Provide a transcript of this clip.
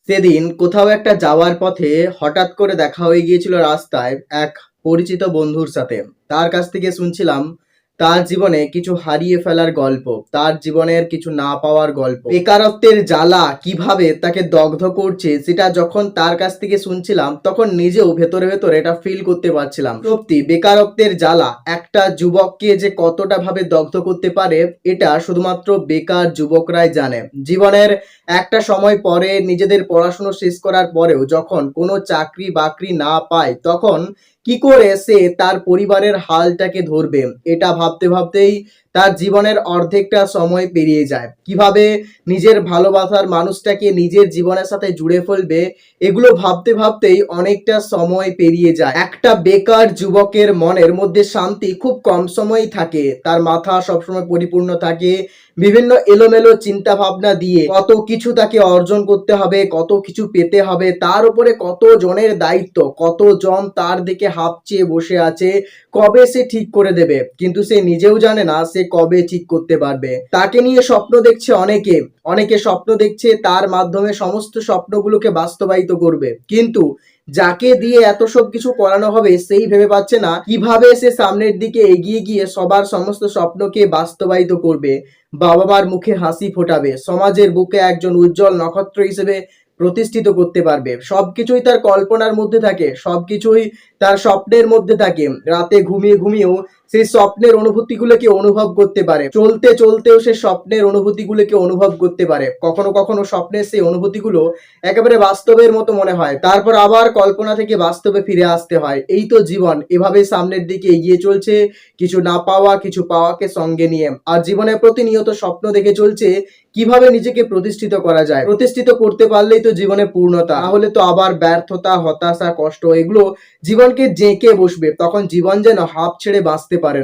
সেদিন কোথাও একটা যাওয়ার পথে হঠাৎ করে দেখা হয়ে গিয়েছিল রাস্তায় এক পরিচিত বন্ধুর সাথে। তার কাছ থেকে শুনছিলাম তার জীবনে কিছু হারিয়ে ফেলার গল্প, তার জীবনের কিছু না পাওয়ার গল্প, বেকারত্বের জ্বালা কিভাবে তাকে দগ্ধ করছে সেটা যখন তার কাছ থেকে শুনছিলাম তখন নিজেও ভেতরে ভেতরে এটা ফিল করতে পারছিলাম। সত্যি বেকারত্বের জ্বালা একটা যুবককে যে কতটা ভাবে দগ্ধ করতে পারে এটা শুধুমাত্র বেকার যুবকরাই জানে। জীবনের একটা সময় পরে নিজেদের পড়াশুনো শেষ করার পরেও যখন কোনো চাকরি বাকরি না পায় তখন কি করে সে তার পরিবারের হালটাকে ধরবে এটা ভাবতে ভাবতেই তার জীবনের অর্ধেকটা সময় পেরিয়ে যায়। কিভাবে নিজের ভালোবাসার মানুষটাকে নিজের জীবনের সাথে জুড়ে ফেলবে এগুলো ভাবতে ভাবতেই অনেকটা সময় পেরিয়ে যায়। একটা বেকার যুবকের মনের মধ্যে শান্তি খুব কম সময়ই থাকে, তার মাথা সবসময় পরিপূর্ণ থাকে বিভিন্ন এলোমেলো চিন্তা ভাবনা দিয়ে। কত কিছু তাকে অর্জন করতে হবে, কত কিছু পেতে হবে, তার উপরে কত জনের দায়িত্ব, কত জন তার দিকে হাঁপ চেয়ে বসে আছে কবে সে ঠিক করে দেবে, কিন্তু সে নিজেও জানে না সে কবে ঠিক করতে পারবে। তাকে নিয়ে স্বপ্ন দেখছে অনেকে, অনেকে স্বপ্ন দেখছে তার মাধ্যমে সমস্ত স্বপ্নগুলোকে বাস্তবায়িত করবে, কিন্তু যাকে দিয়ে এত সব কিছু করানো হবে সেই ভেবে পাচ্ছে না কিভাবে সে সামনের দিকে এগিয়ে গিয়ে সবার সমস্ত স্বপ্নকে বাস্তবায়িত করবে, বাবা মার মুখে হাসি ফোটাবে, সমাজের বুকে একজন উজ্জ্বল নক্ষত্র হিসেবে প্রতিষ্ঠিত করতে পারবে। সবকিছুই তার কল্পনার মধ্যে থাকে, সবকিছুই তার স্বপ্নের মধ্যে থাকে। রাতে ঘুমিয়ে ঘুমিয়েও সেই স্বপ্নের অনুভূতিগুলোকে অনুভব করতে পারে, চলতে চলতেও সে স্বপ্নের অনুভূতিগুলোকে অনুভব করতে পারে। কখনো কখনো স্বপ্নের সেই অনুভূতিগুলো একেবারে বাস্তবের মতো মনে হয়, তারপর আবার কল্পনা থেকে বাস্তবে ফিরে আসতে হয়। এই তো জীবন, এভাবে সামনের দিকে এগিয়ে চলছে, কিছু না পাওয়া কিছু পাওয়াকে সঙ্গে নিয়ে। আর জীবনে প্রতিনিয়ত স্বপ্ন দেখে চলছে কিভাবে নিজেকে প্রতিষ্ঠিত করা যায়। প্রতিষ্ঠিত করতে পারলেই তো জীবনে পূর্ণতা, তাহলে তো আবার ব্যর্থতা, হতাশা, কষ্ট এগুলো জীবনকে জেঁকে বসবে, তখন জীবন যেন হাঁপ ছেড়ে বাঁচতে পারে না।